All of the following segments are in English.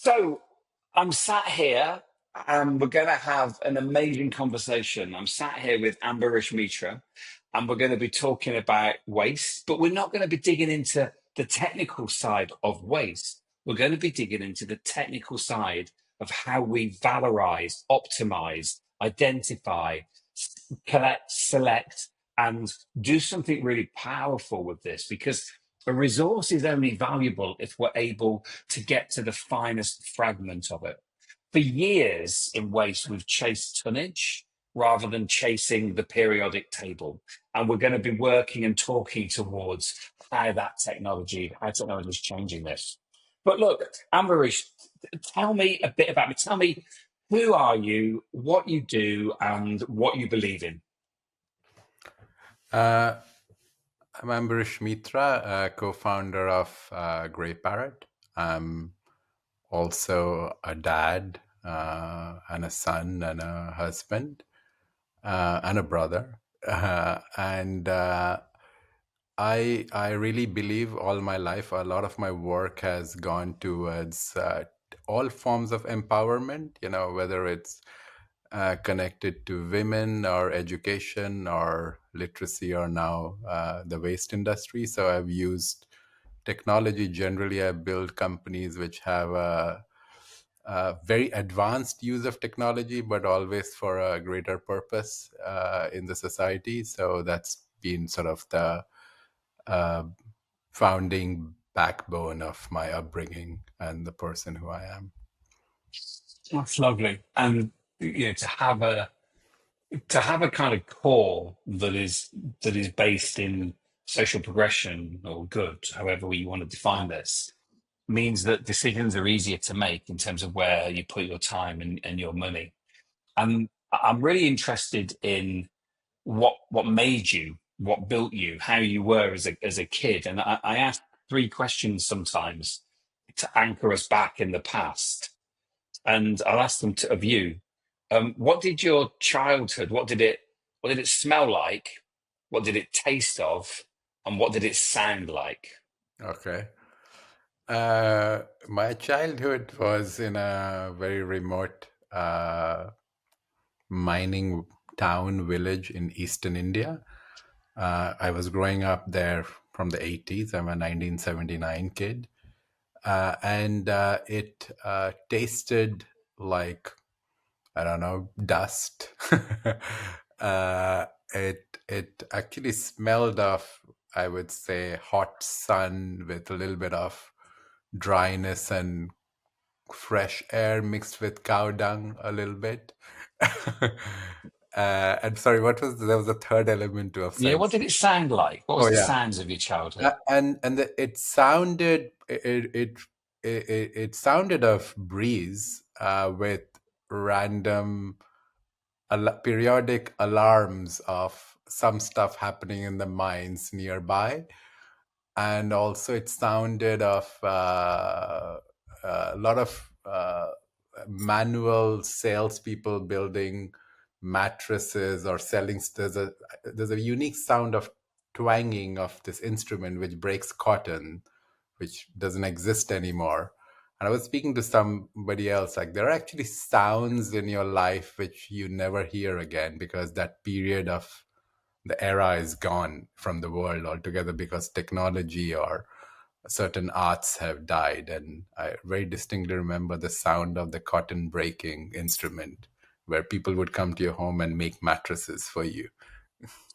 So I'm sat here and we're going to have an amazing conversation. I'm sat here with Amrish Mitra and we're going to be talking about waste, but we're not going to be digging into the technical side of waste. We're going to be digging into the technical side of how we valorize, optimize, identify, collect, select, and do something really powerful with this because a resource is only valuable if we're able to get to the finest fragment of it. For years in waste, we've chased tonnage rather than chasing the periodic table. And we're going to be working and talking towards how technology is changing this. But look, Ambarish, tell me a bit about me. Tell me who are you, what you do, and what you believe in. Uh, I'm Amrish Mitra, co-founder of Greyparrot. I'm also a dad and a son and a husband and a brother. And I really believe all my life, a lot of my work has gone towards all forms of empowerment, whether it's connected to women or education or literacy or now the waste industry. So I've used technology generally. I build companies which have a very advanced use of technology, but always for a greater purpose in the society. So that's been sort of the uh, founding backbone of my upbringing and the person who I am. That's lovely. And to have a kind of core that is based in social progression or good, however you want to define this, means that decisions are easier to make in terms of where you put your time and your money. And I'm really interested in what made you, what built you, how you were as a kid. And I ask three questions sometimes to anchor us back in the past. And I'll ask them of you. What did your childhood? What did it smell like? What did it taste of? And what did it sound like? Okay. My childhood was in a very remote mining town village in eastern India. I was growing up there from the 80s. I'm a 1979 kid. And it tasted like, I don't know, dust. uh, it actually smelled of, I would say, hot sun with a little bit of dryness and fresh air mixed with cow dung a little bit. And sorry, there was a third element to have Yeah, said. what did it sound like? What was Oh the yeah, sounds of your childhood? it sounded it sounded of breeze with random periodic alarms of some stuff happening in the mines nearby, and also it sounded of a lot of manual salespeople building mattresses or selling. There's a unique sound of twanging of this instrument which breaks cotton, which doesn't exist anymore. And I was speaking to somebody else, like there are actually sounds in your life which you never hear again because that period of the era is gone from the world altogether because technology or certain arts have died. And I very distinctly remember the sound of the cotton breaking instrument where people would come to your home and make mattresses for you.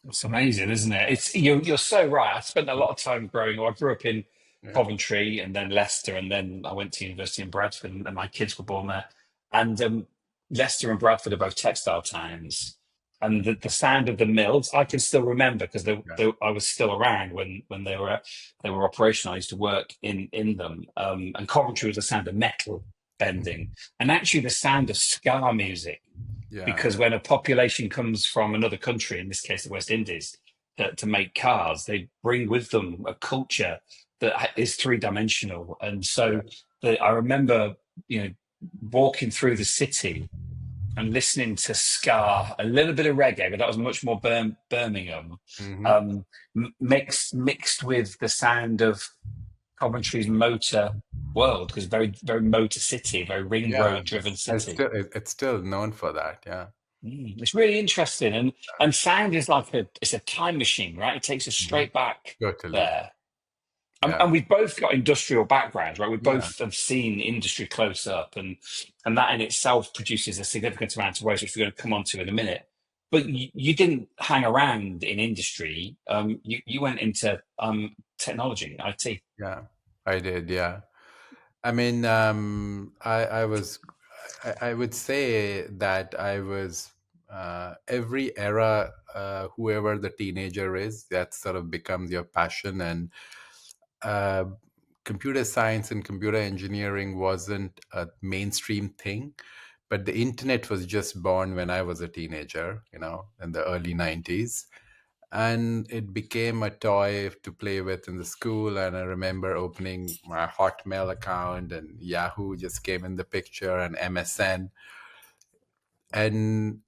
It's amazing, isn't it? It's you're so right. I spent a lot of time growing up. I grew up in Yeah. Coventry and then Leicester, and then I went to university in Bradford, and my kids were born there. And Leicester and Bradford are both textile towns, and the sound of the mills I can still remember because Yeah. I was still around when they were operational. I used to work in them, and Coventry was the sound of metal bending, and actually the sound of ska music Yeah. because when a population comes from another country, in this case the West Indies, to make cars, they bring with them a culture that is three-dimensional. And so I remember, walking through the city and listening to ska, a little bit of reggae, but that was much more Birmingham, Hmm. mixed with the sound of Coventry's motor world, because very, very motor city, very ring Yeah, road driven it's city. still it's still known for that. Yeah. It's really interesting, and sound is like it's a time machine, right? It takes us Mhm. straight back Totally. there. Yeah. And we've both got industrial backgrounds, right? We Yeah. both have seen industry close up, and that in itself produces a significant amount of waste, which we're going to come on to in a minute. But you didn't hang around in industry. You went into technology, IT. Yeah. I did. Yeah. I mean, I would say that I was every era, whoever the teenager is, that sort of becomes your passion. And uh, computer science and computer engineering wasn't a mainstream thing, but the internet was just born when I was a teenager, in the early 90s. And it became a toy to play with in the school. And I remember opening my Hotmail account, and Yahoo just came in the picture, and MSN. And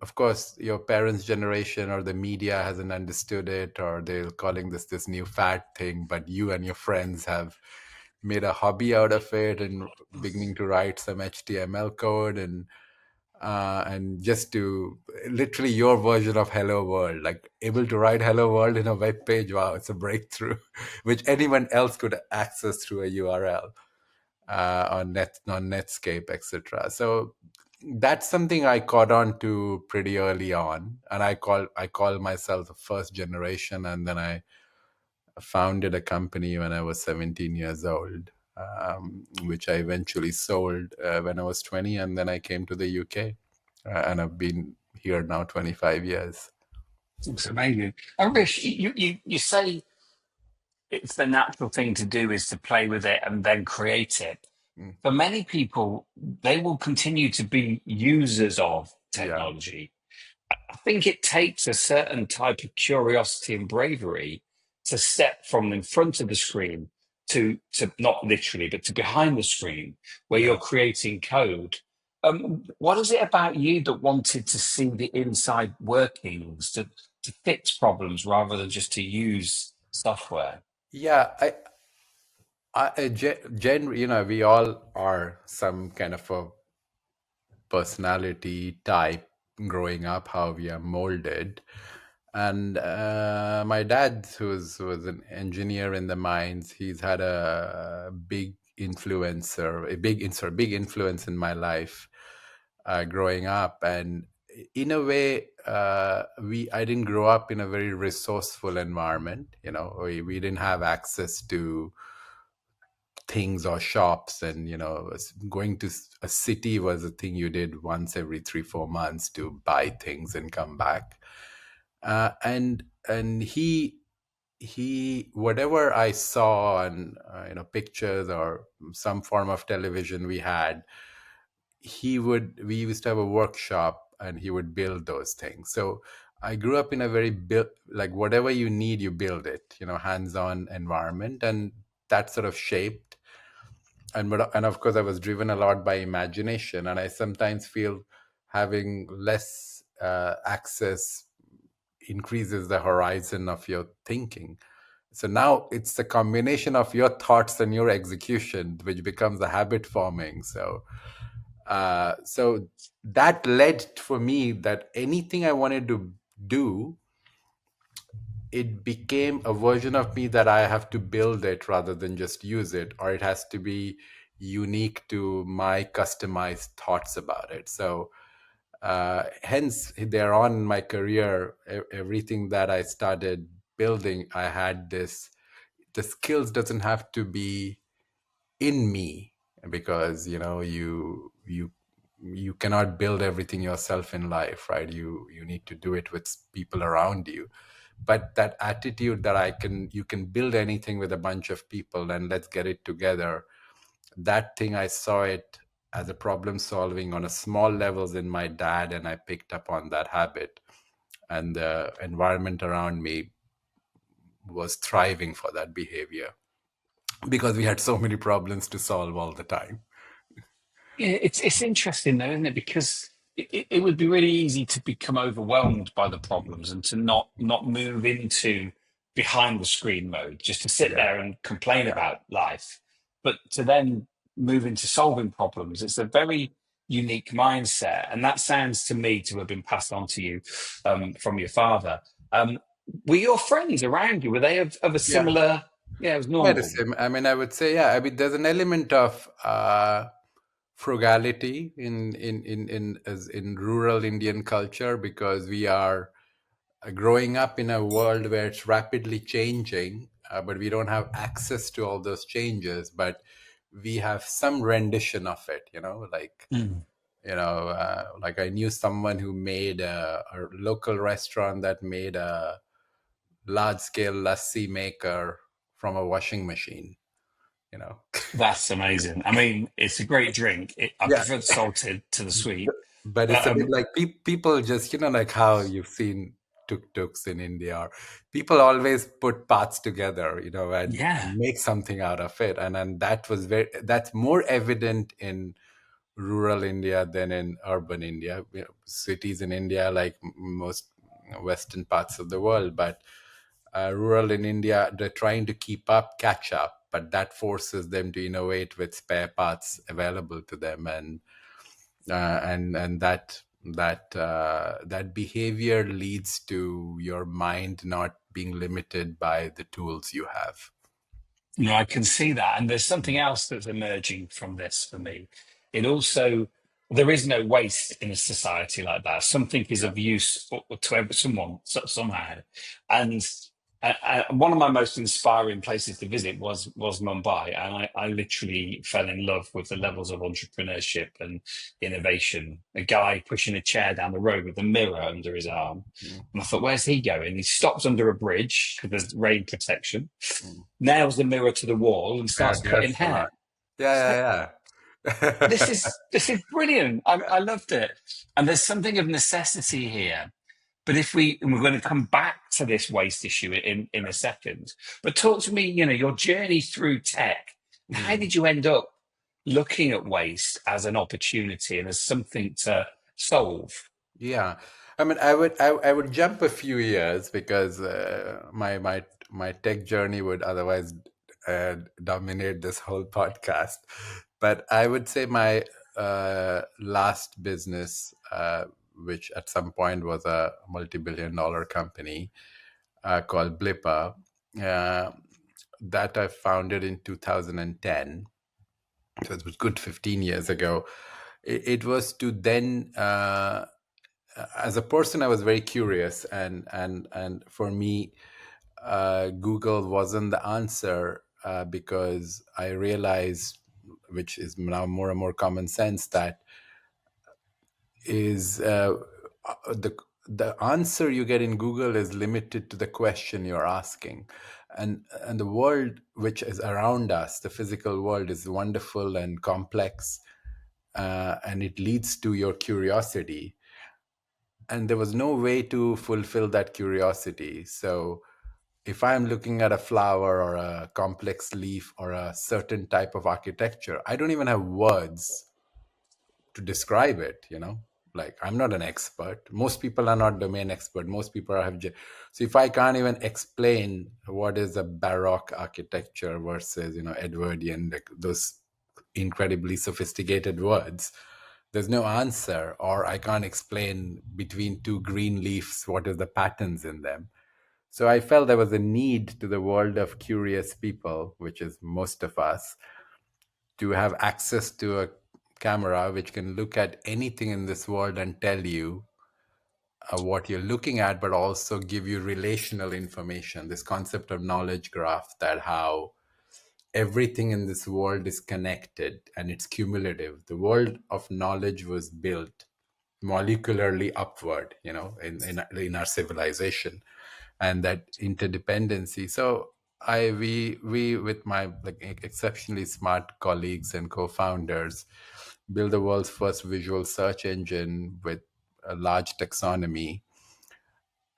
of course, your parents' generation or the media hasn't understood it, or they're calling this new fad thing, but you and your friends have made a hobby out of it and beginning to write some HTML code, and just to literally your version of hello world, like able to write hello world in a web page. Wow, it's a breakthrough which anyone else could access through a URL, on Netscape, etc. So that's something I caught on to pretty early on, and I call myself the first generation. And then I founded a company when I was 17 years old, which I eventually sold when I was 20, and then I came to the UK, and I've been here now 25 years. It's amazing. And Rish, you say it's the natural thing to do is to play with it and then create it. Mm, For many people, they will continue to be users of yeah, technology. I think it takes a certain type of curiosity and bravery to step from in front of the screen to not literally, but to behind the screen where yeah. you're creating code. What is it about you that wanted to see the inside workings, to fix problems rather than just to use software? Yeah, we all are some kind of a personality type growing up, how we are molded. And my dad, who was an engineer in the mines, he's had big influence in my life, growing up. And in a way, we I didn't grow up in a very resourceful environment. We didn't have access to things or shops, and going to a city was a thing you did once every 3-4 months to buy things and come back. And he whatever I saw on pictures or some form of television we had, we used to have a workshop, and he would build those things. So I grew up in a very built, like whatever you need, you build it, hands-on environment. And that sort of shaped. And of course I was driven a lot by imagination, and I sometimes feel having less access increases the horizon of your thinking. So now it's the combination of your thoughts and your execution which becomes a habit forming. So that led for me that anything I wanted to do, it became a version of me that I have to build it rather than just use it, or it has to be unique to my customized thoughts about it. So hence, there on in my career, everything that I started building, I had the skills doesn't have to be in me, because you cannot build everything yourself in life, right? You need to do it with people around you. But that attitude that you can build anything with a bunch of people, and let's get it together, that thing, I saw it as a problem solving on a small levels in my dad, and I picked up on that habit. And the environment around me was thriving for that behavior, because we had so many problems to solve all the time. Yeah, it's interesting though, isn't it? Because it would be really easy to become overwhelmed by the problems and to not move into behind the screen mode, just to sit Yeah, there and complain yeah, about life, but to then move into solving problems. It's a very unique mindset, and that sounds to me to have been passed on to you from your father. Um, were your friends around you? Were they of a yeah. similar? Yeah, it was Yeah, the normal. same. I mean, I would say, yeah. I mean, there's an element of frugality in rural Indian culture, because we are growing up in a world where it's rapidly changing, but we don't have access to all those changes. But we have some rendition of it. Mm. Like I knew someone who made a local restaurant that made a large scale lassi maker from a washing machine. You know. That's amazing. I mean, it's a great drink. I Yeah. prefer the salted to the sweet. But it's But a bit like people just, like how you've seen tuk-tuks in India, or people always put parts together, yeah, and make something out of it. And that's more evident in rural India than in urban India. Cities in India, like most Western parts of the world, but rural in India, they're trying to catch up, but that forces them to innovate with spare parts available to them, and that behavior leads to your mind not being limited by the tools you have. I can see that. And there's something else that's emerging from this for me. It also, there is no waste in a society like that. Something is Yeah. of use to someone somehow. And one of my most inspiring places to visit was Mumbai. And I literally fell in love with the levels of entrepreneurship and innovation. A guy pushing a chair down the road with a mirror under his arm. Mm, And I thought, where's he going? He stops under a bridge because there's rain protection, mm. nails the mirror to the wall and Yeah, starts cutting that's a lot. hair. It's like, Yeah, yeah, this is brilliant. I loved it. And there's something of necessity here. But and we're going to come back to this waste issue in a second. But talk to me, your journey through tech. How yeah. did you end up looking at waste as an opportunity and as something to solve? Yeah, I mean, I would jump a few years, because my tech journey would otherwise dominate this whole podcast. But I would say my last business, which at some point was a multi-billion-dollar company called Blipper, uh, that I founded in 2010. So it was good 15 years ago. It was to then. As a person, I was very curious, and for me, Google wasn't the answer, because I realized, which is now more and more common sense, that is the answer you get in Google is limited to the question you're asking. And the world which is around us, the physical world, is wonderful and complex, and it leads to your curiosity, and there was no way to fulfill that curiosity. So if I'm looking at a flower or a complex leaf or a certain type of architecture, I don't even have words to describe it. Like, I'm not an expert. Most people are not domain expert. Most people so if I can't even explain what is a baroque architecture versus Edwardian, like those incredibly sophisticated words, there's no answer. Or I can't explain between two green leaves what is the patterns in them. So I felt there was a need to the world of curious people, which is most of us, to have access to a camera which can look at anything in this world and tell you what you're looking at, but also give you relational information. This concept of knowledge graph, that how everything in this world is connected and it's cumulative. The world of knowledge was built molecularly upward, in our civilization, and that interdependency. So we with my exceptionally smart colleagues and co-founders build the world's first visual search engine with a large taxonomy.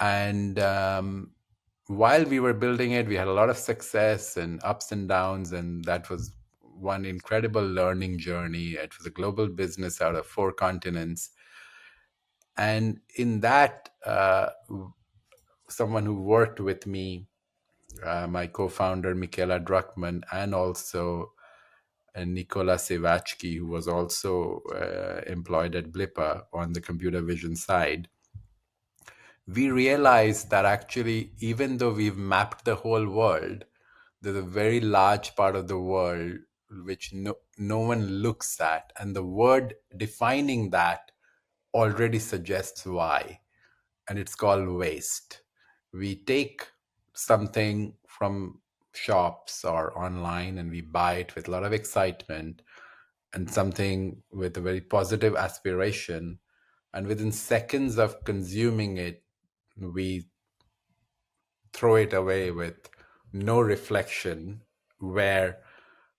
And while we were building it, we had a lot of success and ups and downs, and that was one incredible learning journey. It was a global business out of 4 continents. And in that, someone who worked with me my co-founder Michaela Druckmann, and also Nikola Sivachki, who was also employed at Blippa on the computer vision side, we realized that actually, even though we've mapped the whole world, there's a very large part of the world which no one looks at. And the word defining that already suggests why. And it's called waste. We take something from shops or online and we buy it with a lot of excitement and something with a very positive aspiration. And within seconds of consuming it, we throw it away with no reflection, where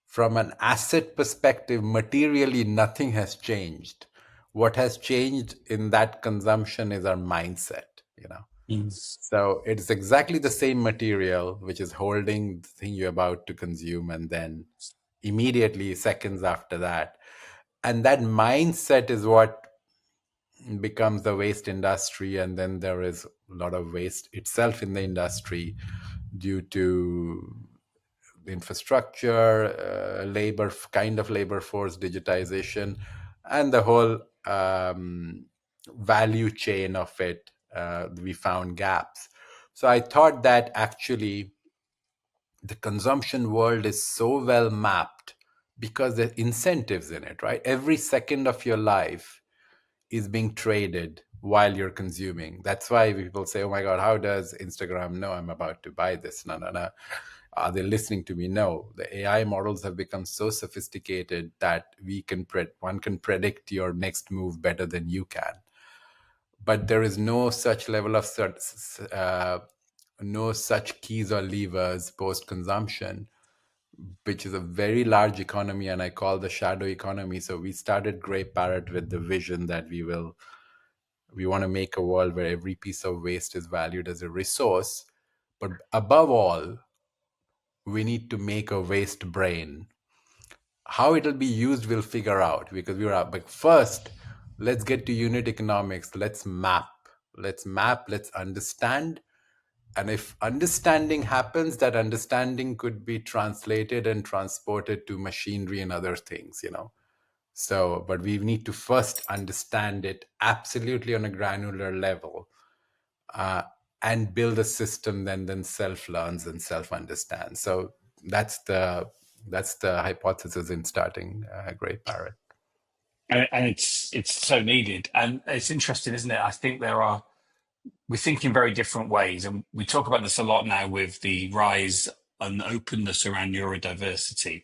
from an asset perspective, materially nothing has changed. What has changed in that consumption is our mindset, you know. Mm. So it's exactly the same material which is holding the thing you're about to consume, and then immediately seconds after that. And that mindset is what becomes the waste industry. And then there is a lot of waste itself in the industry due to the infrastructure, labor, kind of labor force, digitization, and the whole value chain of it. We found gaps. So I thought that actually the consumption world is so well mapped because there are incentives in it, right? Every second of your life is being traded while you're consuming. That's why people say, oh my God, how does Instagram know I'm about to buy this? No, no, no. Are they listening to me? No. The AI models have become so sophisticated that one can predict your next move better than you can. But there is no such level of no such keys or levers post consumption, which is a very large economy, and I call the shadow economy. So we started Greyparrot with the vision that we want to make a world where every piece of waste is valued as a resource. But above all, we need to make a waste brain. How it'll be used, we'll figure out, because we're out. But first, let's get to unit economics. Let's map. Let's understand. And if understanding happens, that understanding could be translated and transported to machinery and other things, you know. So, but we need to first understand it absolutely on a granular level, uh, and build a system then self learns and self understands. So that's the hypothesis in starting Great Parrot. And it's so needed, and it's interesting, isn't it? I think we're thinking very different ways, and we talk about this a lot now with the rise and openness around neurodiversity.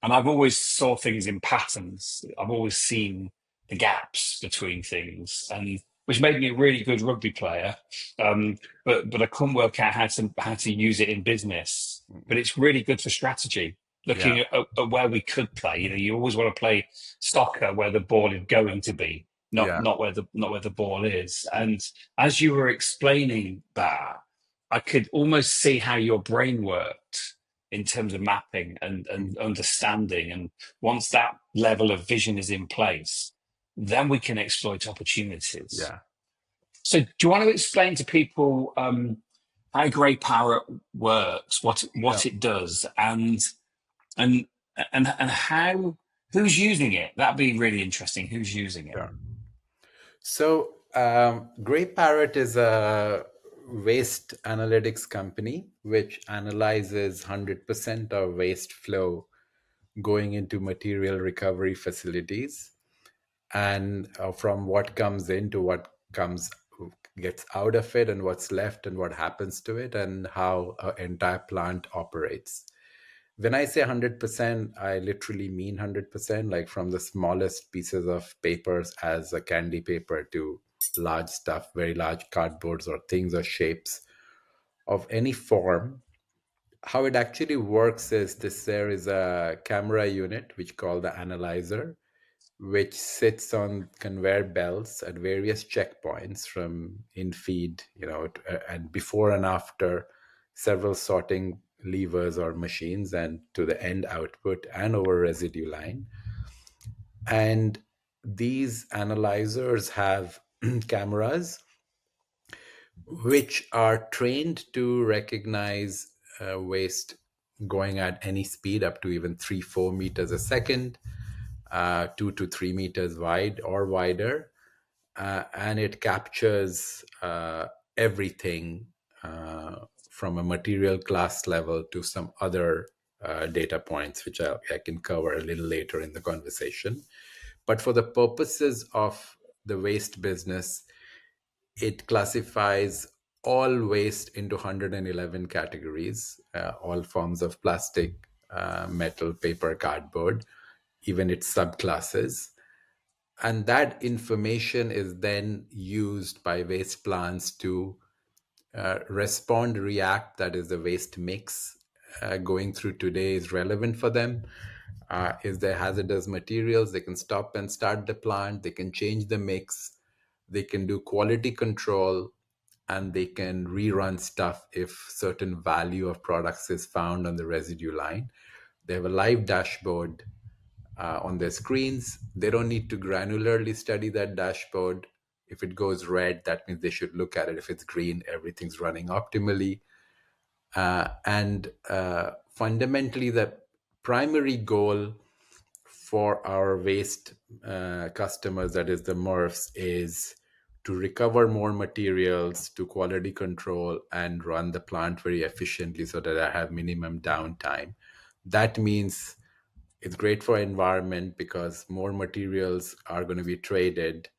And I've always saw things in patterns. I've always seen the gaps between things, and which made me a really good rugby player. But I couldn't work out how to use it in business. But it's really good for strategy. Yeah, Looking at where we could play. You know, you always want to play soccer where the ball is going to be, not yeah, not where the ball is. And as you were explaining that, I could almost see how your brain worked in terms of mapping and understanding. And once that level of vision is in place, then we can exploit opportunities. yeah, So, do you want to explain to people how Grey Parrot works, yeah, what it does, and and how who's using it? That'd be really interesting. Who's using it? yeah. So Great Parrot is a waste analytics company which analyzes 100% of waste flow going into material recovery facilities, and from what comes into what comes gets out of it, and what's left and what happens to it, and how an entire plant operates. When I say 100%, I literally mean 100%, like from the smallest pieces of papers as a candy paper to large stuff, very large cardboards or things or shapes of any form. How it actually works is this: there is a camera unit which called the analyzer, which sits on conveyor belts at various checkpoints from in feed, and before and after several sorting levers or machines, and to the end output and over residue line. And these analyzers have cameras which are trained to recognize waste going at any speed up to even 3-4 meters a second, 2 to 3 meters wide or wider, and it captures everything from a material class level to some other data points, which I can cover a little later in the conversation. But for the purposes of the waste business, it classifies all waste into 111 categories, all forms of plastic, metal, paper, cardboard, even its subclasses. And that information is then used by waste plants to respond, react. That is, the waste mix going through today is relevant for them. Is there hazardous materials? They can stop and start the plant. They can change the mix. They can do quality control, and they can rerun stuff if certain value of products is found on the residue line. They have a live dashboard on their screens. They don't need to granularly study that dashboard. If it goes red, that means they should look at it. If it's green, everything's running optimally. And fundamentally, the primary goal for our waste customers, that is the MRFs, is to recover more materials, to quality control, and run the plant very efficiently so that I have minimum downtime. That means it's great for environment because more materials are going to be traded.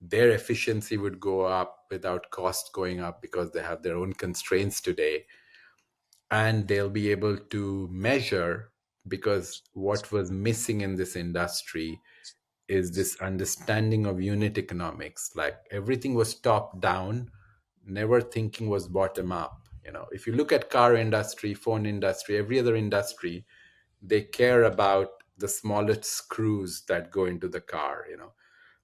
Their efficiency would go up without cost going up because they have their own constraints today. And they'll be able to measure, because what was missing in this industry is this understanding of unit economics. Like, everything was top down, never thinking was bottom up. If you look at car industry, phone industry, every other industry, they care about the smallest screws that go into the car,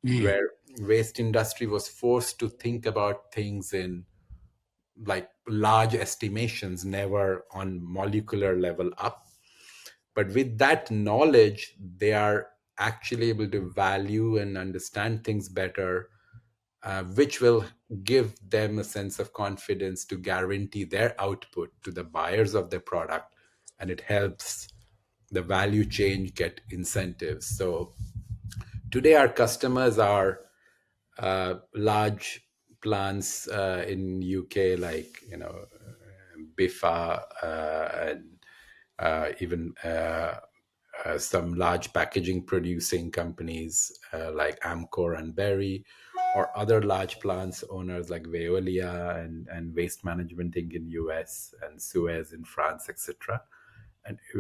Mm. where waste industry was forced to think about things in like large estimations, never on molecular level up. But with that knowledge, they are actually able to value and understand things better, which will give them a sense of confidence to guarantee their output to the buyers of their product. And it helps the value chain get incentives. So today, our customers are large plants in UK, like Bifa, and even some large packaging producing companies like Amcor and Berry, or other large plants owners like Veolia and Waste Management Inc. in US, and Suez in France, etc.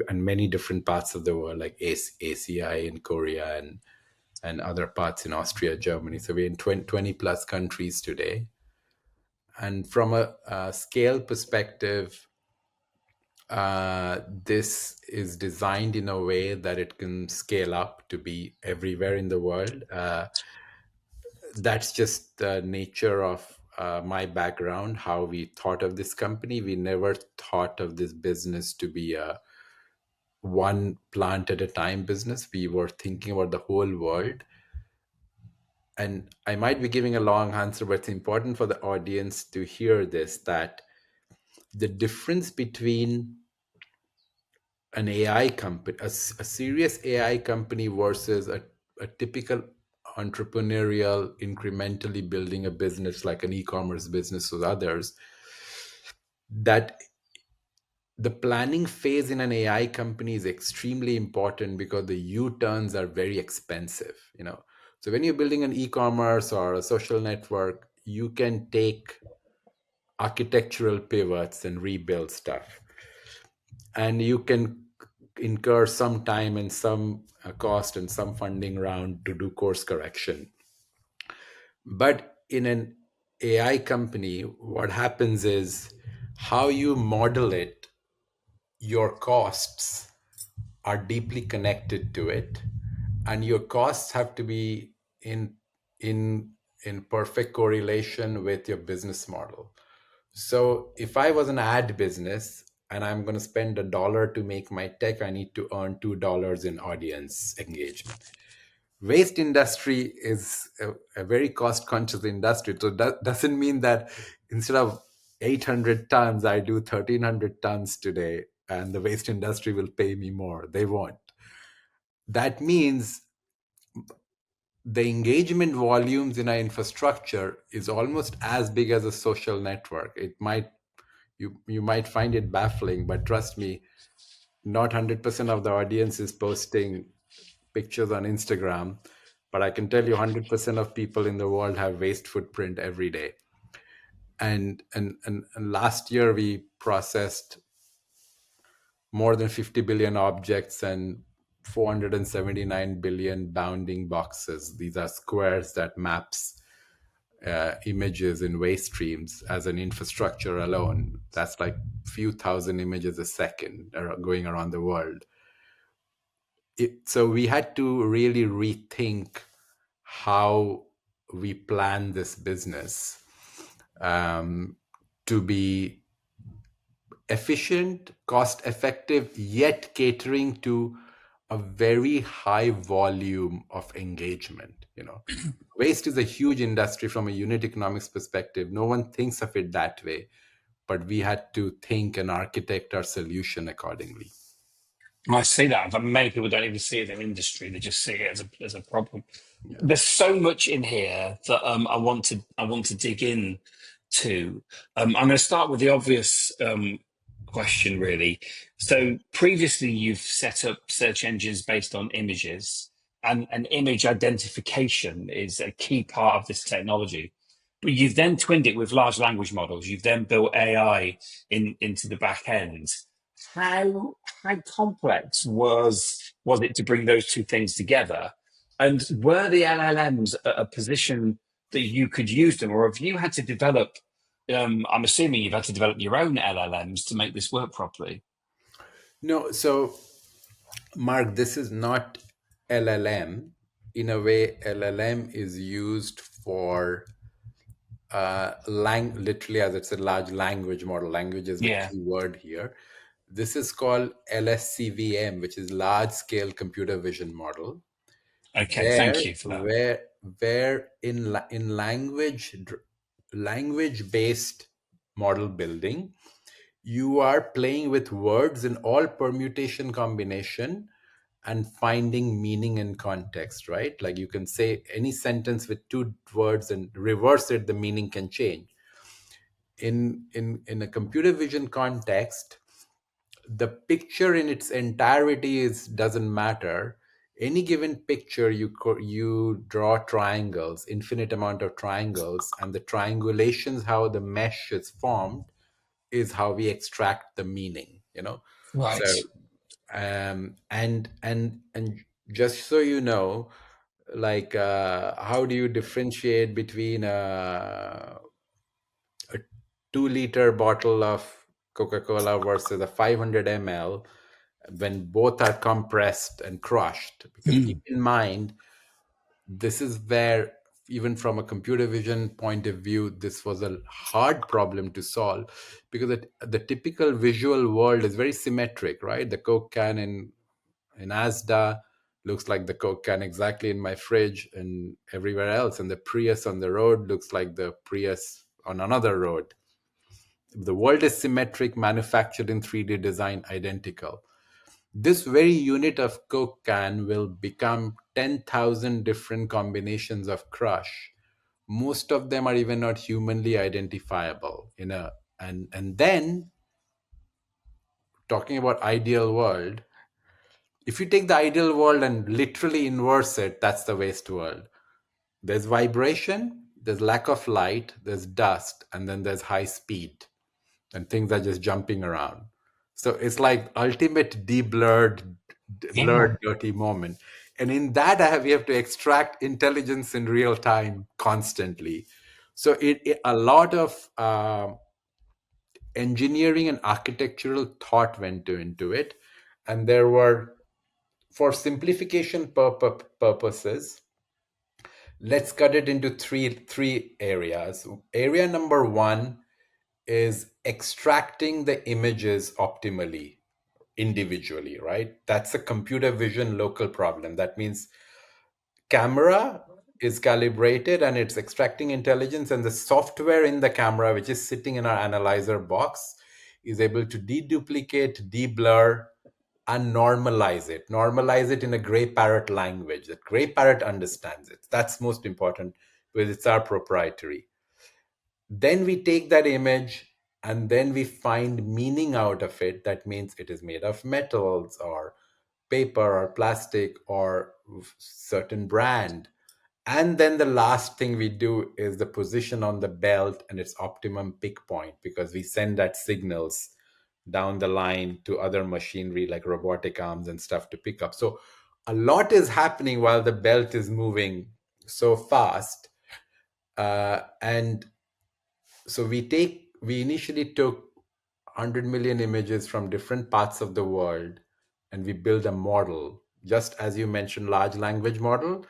And many different parts of the world, like ACI in Korea, and other parts in Austria, Germany. So we're in 20 plus countries today. And from a scale perspective, this is designed in a way that it can scale up to be everywhere in the world. That's just the nature of my background, how we thought of this company. We never thought of this business to be a one plant at a time business. We were thinking about the whole world. And I might be giving a long answer, but it's important for the audience to hear this, that the difference between an AI company, a serious AI company, versus a typical entrepreneurial, incrementally building a business like an e-commerce business with others, that the planning phase in an AI company is extremely important because the U-turns are very expensive, So when you're building an e-commerce or a social network, you can take architectural pivots and rebuild stuff. And you can incur some time and some cost and some funding round to do course correction. But in an AI company, what happens is how you model it, your costs are deeply connected to it, and your costs have to be in in perfect correlation with your business model. So if I was an ad business and I'm going to spend $1 to make my tech, I need to earn $2 in audience engagement. Waste industry is a very cost conscious industry, so that doesn't mean that instead of 800 tons, I do 1,300 tons today, and the waste industry will pay me more. They won't. That means the engagement volumes in our infrastructure is almost as big as a social network. It might you might find it baffling, but trust me, not 100% of the audience is posting pictures on Instagram, but I can tell you 100% of people in the world have waste footprint every day. And last year we processed more than 50 billion objects and 479 billion bounding boxes. These are squares that maps images in waste streams as an infrastructure alone. That's like few thousand images a second going around the world. So we had to really rethink how we plan this business to be efficient, cost effective, yet catering to a very high volume of engagement. Waste is a huge industry from a unit economics perspective. No one thinks of it that way, but we had to think and architect our solution accordingly. I see that, but many people don't even see it in industry; they just see it as a problem. Yeah. There's so much in here that I want to dig in to. I'm going to start with the obvious question, really. So previously, you've set up search engines based on images, and image identification is a key part of this technology. But you've then twinned it with large language models. You've then built AI into the back end. How complex was it to bring those two things together? And were the LLMs at a position that you could use them, or have you had to develop? I'm assuming you've had to develop your own LLMs to make this work properly. No, so Mark, this is not LLM. In a way, LLM is used for literally, as it's a large language model. Language is the Yeah. key word here. This is called LSCVM, which is large scale computer vision model. Okay. where Thank you for that. where where in language based model building, you are playing with words in all permutation combination and finding meaning and context, right? Like you can say any sentence with two words and reverse it, the meaning can change. In a computer vision context, the picture in its entirety doesn't matter. Any given picture, you draw triangles, infinite amount of triangles, and the triangulations, how the mesh is formed, is how we extract the meaning. So Right. and just so you know, like how do you differentiate between a 2 liter bottle of Coca-Cola versus a 500 ml when both are compressed and crushed? Because keep Mm. in mind, this is where, even from a computer vision point of view, this was a hard problem to solve, because the typical visual world is very symmetric, right? The Coke can in Asda looks like the Coke can exactly in my fridge and everywhere else, and the Prius on the road looks like the Prius on another road. The world is symmetric, manufactured in 3D design, identical. This very unit of Coke can will become 10,000 different combinations of crush. Most of them are even not humanly identifiable. And then, talking about ideal world, if you take the ideal world and literally inverse it, that's the waste world. There's vibration, there's lack of light, there's dust, and then there's high speed, and things are just jumping around. So it's like ultimate Yeah. blurred, dirty moment. And in that, we have to extract intelligence in real time constantly. So a lot of engineering and architectural thought went into it, and there were, for simplification purposes, let's cut it into three areas. Area number one is extracting the images optimally, individually, right? That's a computer vision local problem. That means camera is calibrated and it's extracting intelligence, and the software in the camera, which is sitting in our analyzer box, is able to deduplicate, deblur, and normalize it in a Greyparrot language that Greyparrot understands it. That's most important because it's our proprietary. Then we take that image and then we find meaning out of it. That means it is made of metals or paper or plastic or certain brand. And then the last thing we do is the position on the belt and its optimum pick point, because we send that signals down the line to other machinery like robotic arms and stuff to pick up. So a lot is happening while the belt is moving so fast. And so we initially took 100 million images from different parts of the world, and we build a model. Just as you mentioned, large language model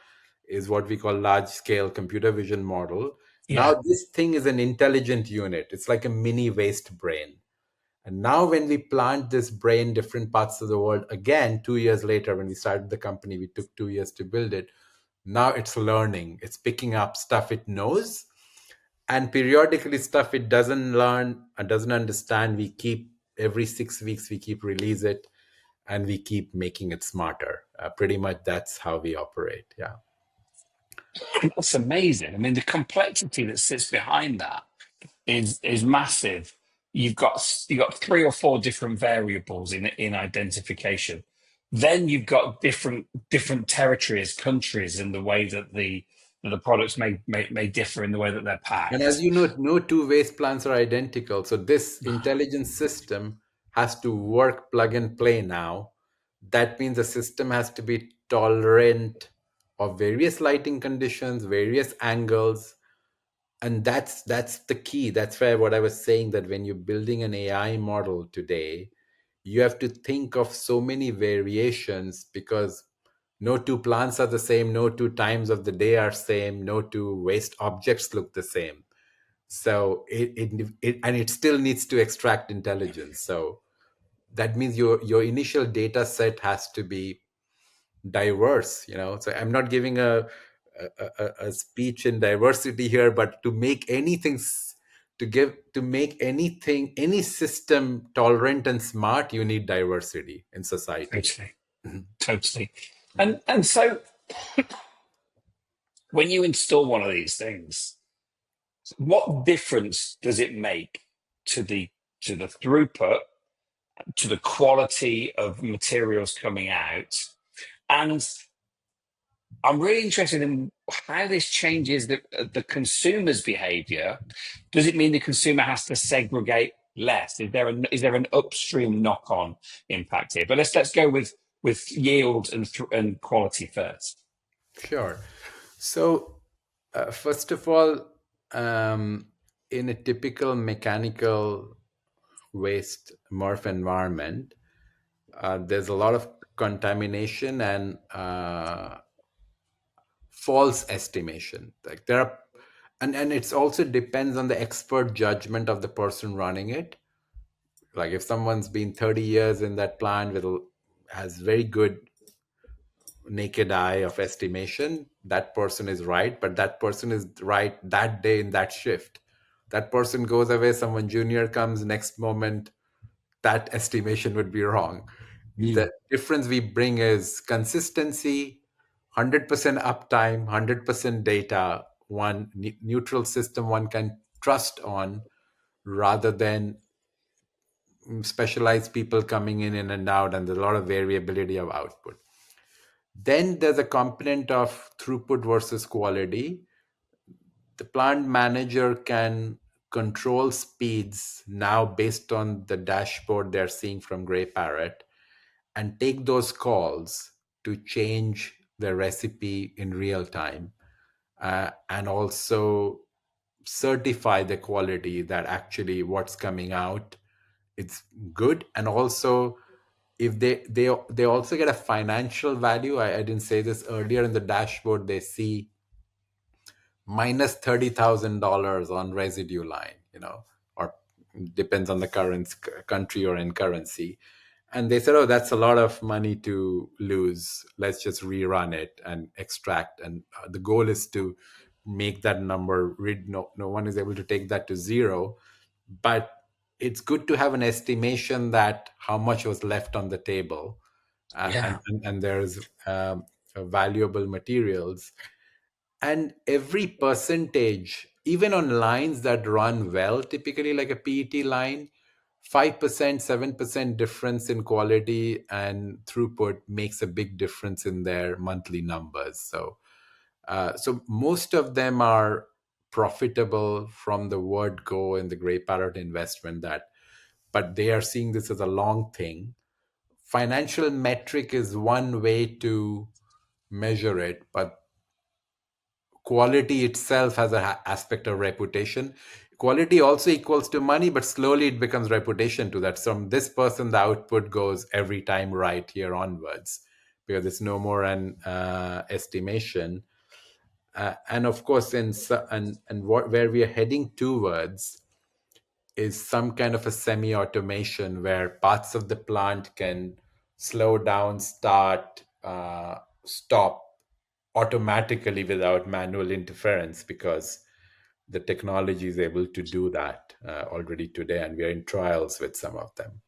is what we call large scale computer vision model. Now Yeah. this thing is an intelligent unit. It's like a mini waste brain. And now when we plant this brain different parts of the world, again 2 years later, when we started the company, we took 2 years to build it. Now it's learning, it's picking up stuff it knows, and periodically stuff it doesn't learn and doesn't understand, we keep every 6 weeks we keep release it, and we keep making it smarter. Pretty much that's how we operate. Yeah. That's amazing. I mean, the complexity that sits behind that is massive. You've got 3 or 4 different variables in identification. Then you've got different territories, countries, and the way that the products may differ in the way that they're And as packed. you know, no two waste plants are identical. So this intelligence system has to work plug and play now. That means the system has to be tolerant of various lighting conditions, various angles, and that's the key. That's why what I was saying, that when you're building an AI model today, you have to think of so many variations, because no two plants are the same, no two times of the day are same, no two waste objects look the same. So it still needs to extract intelligence. So that means your initial data set has to be diverse. So I'm not giving a speech in diversity here, but to make anything to make anything, any system tolerant and smart, you need diversity in society. Totally, totally. And so when you install one of these things, what difference does it make to the throughput, to the quality of materials coming out? And I'm really interested in how this changes the consumer's behavior. Does it mean the consumer has to segregate less? Is there an upstream knock-on impact here? But let's go with yield and quality first. Sure. So first of all, in a typical mechanical waste MRF environment, there's a lot of contamination and false estimation. Like there are, and it's also depends on the expert judgment of the person running it. Like if someone's been 30 years in that plant with has very good naked eye of estimation, that person is right, but that person is right that day in that shift. That person goes away, someone junior comes, next moment that estimation would be wrong. Mm. The difference we bring is consistency, 100% uptime, 100% data, one neutral system one can trust on, rather than specialized people coming in and out, and there's a lot of variability of output. Then there's a component of throughput versus quality. The plant manager can control speeds now based on the dashboard they're seeing from Greyparrot, and take those calls to change the recipe in real time, and also certify the quality, that actually what's coming out, it's good. And also, if they also get a financial value. I didn't say this earlier, in the dashboard they see minus $30,000 on residue line, or depends on the current country or in currency. And they said, oh, that's a lot of money to lose, let's just rerun it and extract. And the goal is to make that number no one is able to take that to zero. But it's good to have an estimation that how much was left on the table, Yeah. and there's valuable materials. And every percentage, even on lines that run well, typically like a PET line, 5%, 7% difference in quality and throughput makes a big difference in their monthly numbers. So most of them are profitable from the word go in the Greyparrot investment, that, but they are seeing this as a long thing. Financial metric is one way to measure it, but quality itself has an aspect of reputation. Quality also equals to money, but slowly it becomes reputation to that. From this person, the output goes every time right here onwards, because it's no more an estimation. And of course, where we are heading towards is some kind of a semi-automation where parts of the plant can slow down, start, stop automatically without manual interference, because the technology is able to do that already today, and we are in trials with some of them.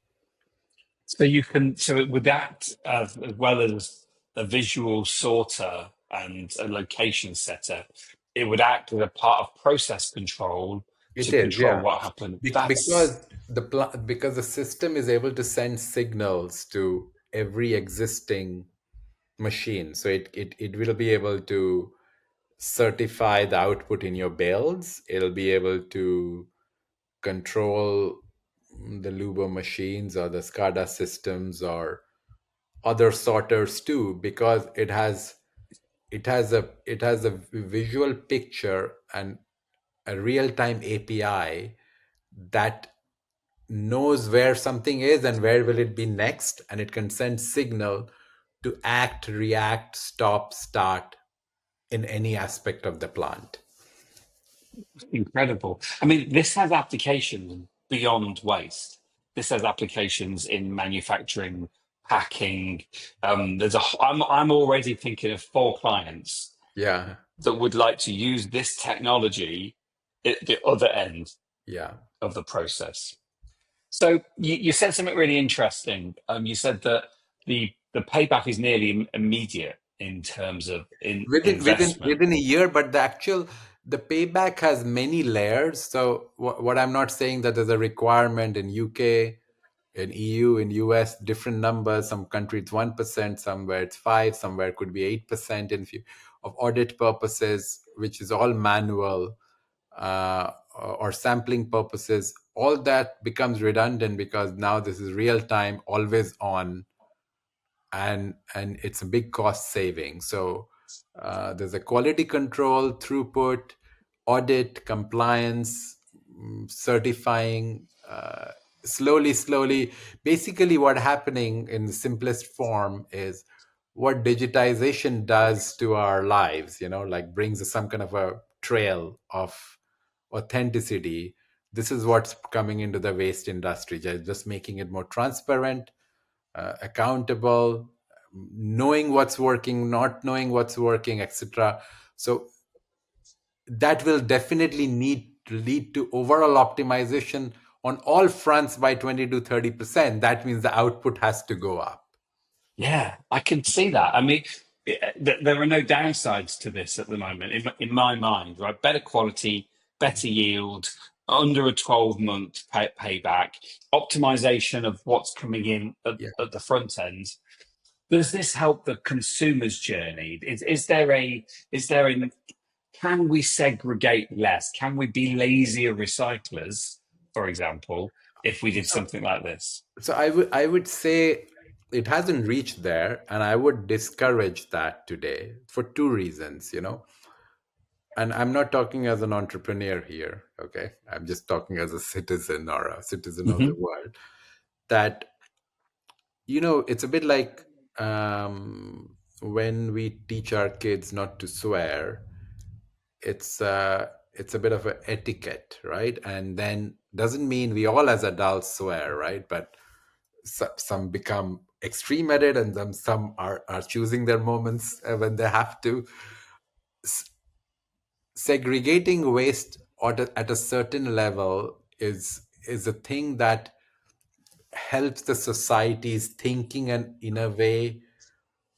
So you can, so with that, as well as a visual sorter and a location setter, it would act as a part of process control It to is, control yeah. what happened. That's Because because the system is able to send signals to every existing machine, so it will be able to certify the output in your builds. It'll be able to control the Lubo machines or the SCADA systems or other sorters too, because it has a visual picture and a real-time API that knows where something is and where will it be next, and it can send signal to act, react, stop, start in any aspect of the plant. incredible. I mean, this has applications beyond waste. This has applications in manufacturing, packing. I'm already thinking of 4 clients Yeah, that would like to use this technology at the other end yeah. of the process. So you said something really interesting. You said that the payback is nearly immediate in terms of investment. Within a year, but the payback has many layers. So what I'm not saying that there's a requirement in UK, in EU, in US, different numbers. Some country it's 1%, somewhere it's 5, somewhere it could be 8% in few of audit purposes, which is all manual, or sampling purposes. All that becomes redundant because now this is real time, always on, and it's a big cost saving. So there's a quality control, throughput, audit, compliance, certifying, slowly. Basically, what happening in the simplest form is what digitization does to our lives. Like brings us some kind of a trail of authenticity. This is what's coming into the waste industry, just making it more transparent, accountable, knowing what's working, not knowing what's working, etc. So that will definitely need to lead to overall optimization on all fronts by 20 to 30%. That means the output has to go up. Yeah, I can see that. I mean, there are no downsides to this at the moment, in my mind, right? Better quality, better yield, under a 12-month payback, optimization of what's coming in Yeah. at the front end. Does this help the consumer's journey? Is there a can we segregate less? Can we be lazier recyclers, for example, if we did So, something like this? so I would say it hasn't reached there, and I would discourage that today for two reasons. And I'm not talking as an entrepreneur here, okay? I'm just talking as a citizen or a citizen of the Hmm. world. That, it's a bit like, when we teach our kids not to swear, it's a bit of an etiquette, right? And then doesn't mean we all as adults swear, right? But some become extreme at it, and some are choosing their moments when they have to. Segregating waste at a certain level is a thing that helps the society's thinking, and in a way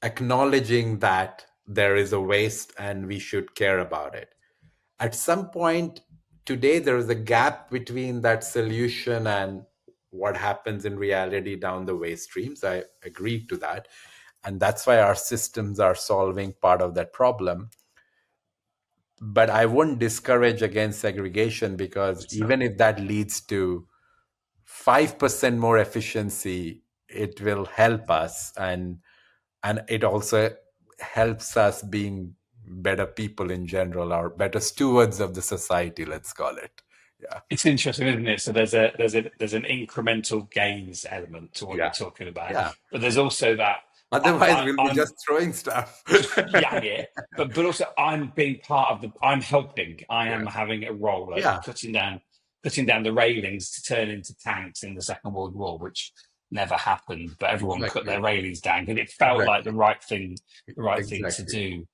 acknowledging that there is a waste and we should care about it. At some point today, there is a gap between that solution and what happens in reality down the waste streams. I agree to that, and that's why our systems are solving part of that problem. But I wouldn't discourage against segregation, because even if that leads to 5% more efficiency, it will help us, and it also helps us being better people in general, or better stewards of the society, let's call it. Yeah. It's interesting, isn't it? So there's an incremental gains element to what you're Yeah. talking about, Yeah. but there's also that Otherwise we'll be I'm just throwing stuff. just yang it, but also I'm being part of I'm helping. I Yeah. am having a role, like Yeah. cutting down the railings to turn into tanks in the Second World War, which never happened, but everyone cut their Exactly. railings down because it felt like Exactly. the right thing to Exactly. do.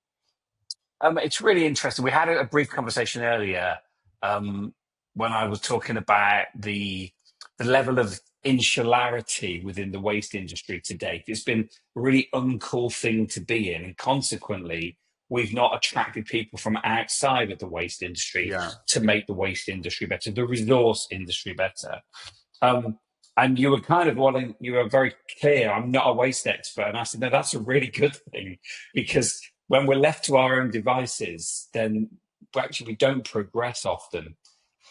It's really interesting. We had a brief conversation earlier um, when I was talking about the level of insularity within the waste industry to date. It's been a really uncool thing to be in, and consequently, we've not attracted people from outside of the waste industry Yeah. to make the waste industry better, the resource industry better. Um, and you were kind of wanting, you were very clear, I'm not a waste expert. And I said, no, that's a really good thing, because when we're left to our own devices, then we don't progress often.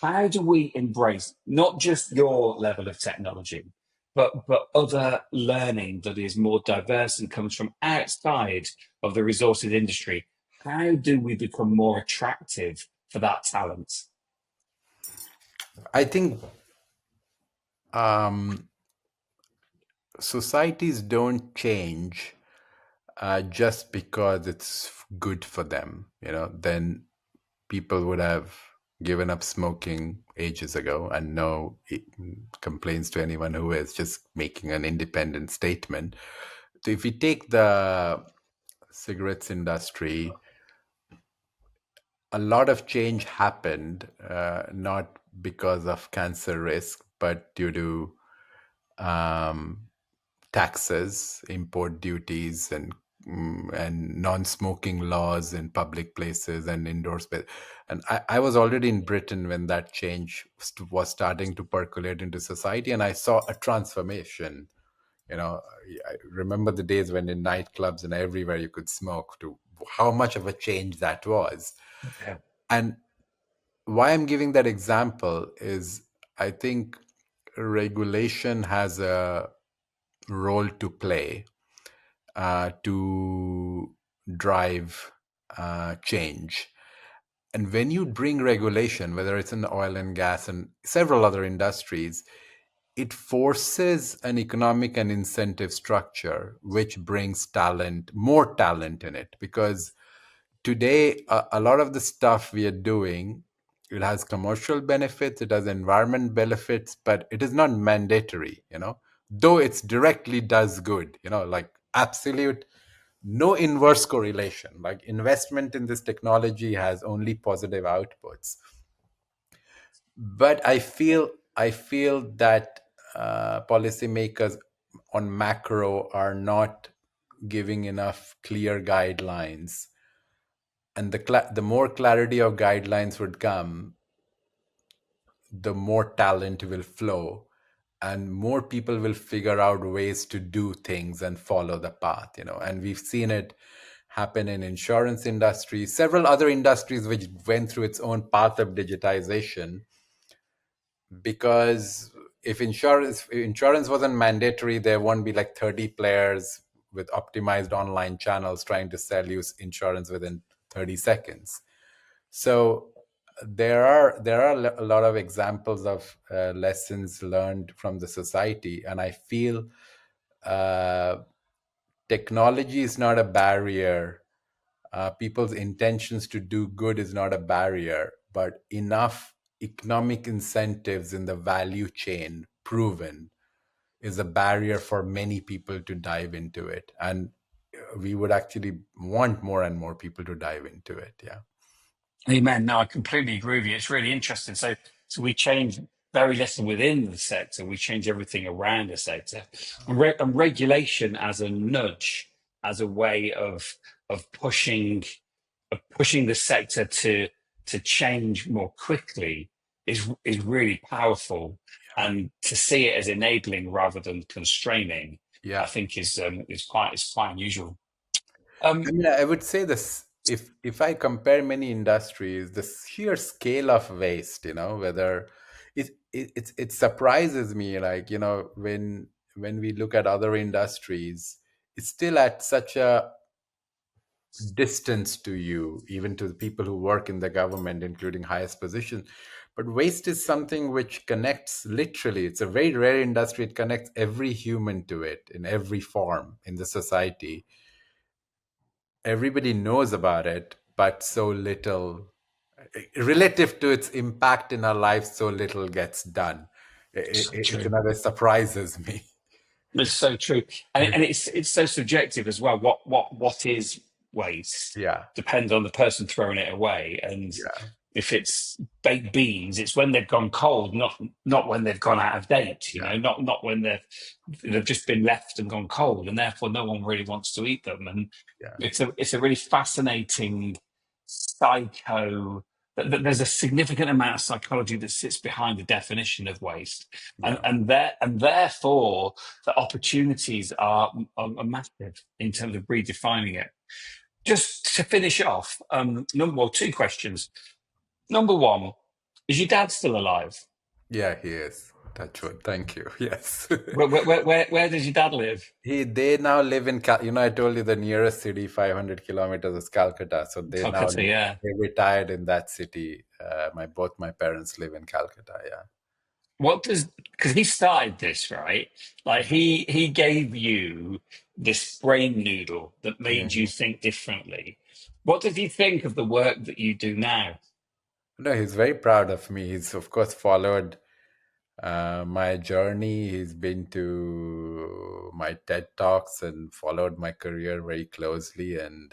How do we embrace not just your level of technology, but other learning that is more diverse and comes from outside of the resources industry? How do we become more attractive for that talent? I think um, societies don't change just because it's good for them. Then people would have given up smoking ages ago, and no complaints to anyone who is, just making an independent statement. So if we take the cigarettes industry, a lot of change happened, not because of cancer risk, but due to um, taxes, import duties, and non-smoking laws in public places and indoor space. And I was already in Britain when that change was starting to percolate into society, and I saw a transformation. I remember the days when in nightclubs and everywhere you could smoke, to how much of a change that was. Yeah. And why I'm giving that example is, I think regulation has a role to play to drive change. And when you bring regulation, whether it's in oil and gas and several other industries, it forces an economic and incentive structure which brings talent, more talent in it. Because today, a lot of the stuff we are doing, it has commercial benefits, it has environment benefits, but it is not mandatory, though it's directly does good, like absolute no inverse correlation. Like investment in this technology has only positive outputs. But I feel that policymakers on macro are not giving enough clear guidelines, and the more clarity of guidelines would come, the more talent will flow, and more people will figure out ways to do things and follow the path. And we've seen it happen in insurance industry, several other industries which went through its own path of digitization. Because if insurance wasn't mandatory, there won't be like 30 players with optimized online channels trying to sell you insurance within 30 seconds. So there are a lot of examples of lessons learned from the society, and I feel uh, technology is not a barrier. People's intentions to do good is not a barrier, but enough economic incentives in the value chain proven is a barrier for many people to dive into it. And we would actually want more and more people to dive into it. Yeah. Amen. No, I completely agree with you. It's really interesting. So we change very little within the sector. We change everything around the sector, and regulation as a nudge, as a way of pushing the sector to change more quickly is really powerful. And to see it as enabling rather than constraining, I Yeah. think is quite unusual. I Um, mean, I would say this, if I compare many industries, the sheer scale of waste, whether it surprises me, like, when we look at other industries, it's still at such a distance to you, even to the people who work in the government, including highest position. But waste is something which connects literally. It's a very rare industry. It connects every human to it in every form in the society. Everybody knows about it, but so little, relative to its impact in our lives, so little gets done. so It true. in a way surprises me. It's so true, and it's so subjective as well. What is waste Yeah, depends on the person throwing it away, and yeah, if it's baked beans, it's when they've gone cold, not when they've gone out of date. yeah, Not when they've just been left and gone cold, and therefore no one really wants to eat them. And yeah, it's a really fascinating psycho. There's a significant amount of psychology that sits behind the definition of waste, and yeah, therefore the opportunities are massive in terms of redefining it. Just to finish off, two questions. Number one, is your dad still alive? yeah. He is. Touch wood. Thank you. Yes. Where does your dad live? They now live in I told you the nearest city 500 kilometers is Calcutta, so Calcutta, yeah. they retired in that city. My parents live in Calcutta. Yeah. What does because he started this, right? Like he gave you this brain noodle that made you Mhm. think differently. What does he think of the work that you do now? No, he's very proud of me. He's of course followed my journey. He's been to my TED talks and followed my career very closely, and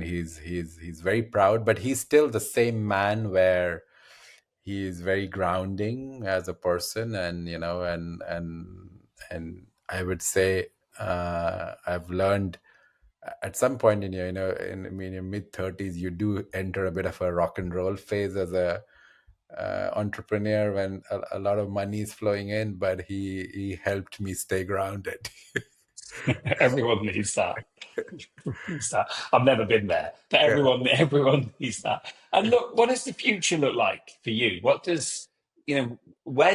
he's very proud. But he's still the same man where he is very grounding as a person, and and I would say I've learned at some point in your in your mid 30s, you do enter a bit of a rock and roll phase as a entrepreneur when a lot of money is flowing in, but he helped me stay grounded. Everyone needs that. Needs that. I've never been there, but Yeah. everyone needs that. And look, what does the future look like for you? Where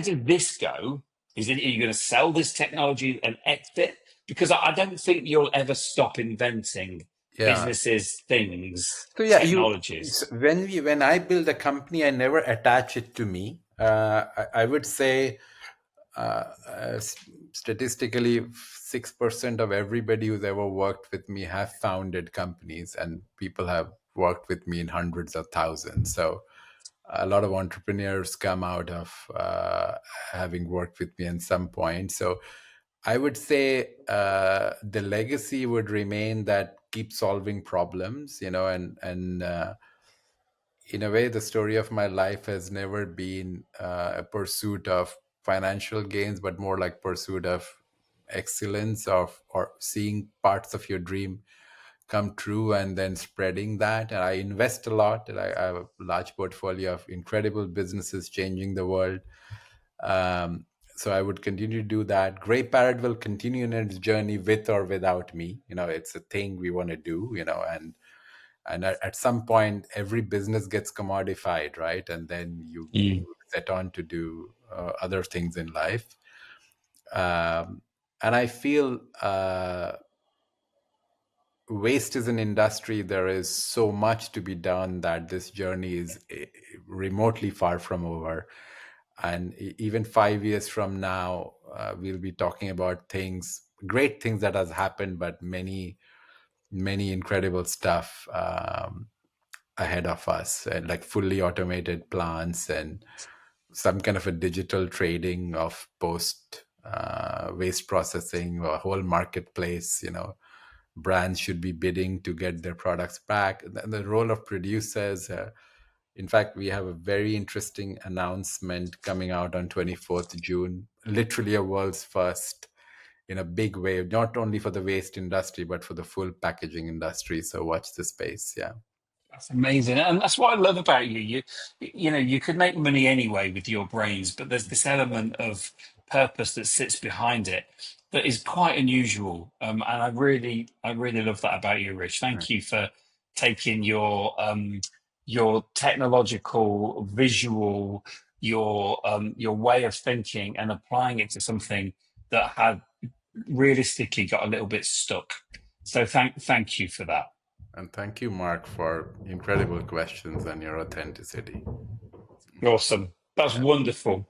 did this go? Are you going to sell this technology and exit? Because I don't think you'll ever stop inventing Yeah. businesses, things, So yeah, technologies. when I build a company, I never attach it to me. I would say statistically, 6% of everybody who's ever worked with me have founded companies, and people have worked with me in hundreds of thousands. So a lot of entrepreneurs come out of having worked with me at some point. So I would say the legacy would remain that keep solving problems, and in a way, the story of my life has never been a pursuit of financial gains, but more like pursuit of excellence, of or seeing parts of your dream come true and then spreading that. And I invest a lot, and I have a large portfolio of incredible businesses changing the world. um, so I would continue to do that. Greyparrot will continue in its journey with or without me. It's a thing we want to do, and at some point every business gets commodified, right? And then you Mm. set on to do other things in life. And I feel waste is an industry. There is so much to be done that this journey is remotely far from over. And even 5 years from now, we'll be talking about great things that has happened, but many incredible stuff ahead of us, and like fully automated plants and some kind of a digital trading of post waste processing, or a whole marketplace. Brands should be bidding to get their products back. The role of producers. In fact, we have a very interesting announcement coming out on 24th June, literally a world's first in a big way, not only for the waste industry, but for the full packaging industry. So watch the space. Yeah. That's amazing, and that's what I love about you. You could make money anyway with your brains, but there's this element of purpose that sits behind it that is quite unusual. And I really love that about you, Rich. Right. Thank you for taking your technological, visual, your way of thinking and applying it to something that had realistically got a little bit stuck. So thank you for that. And thank you, Mark, for incredible questions and your authenticity. Awesome. That's Yeah. wonderful.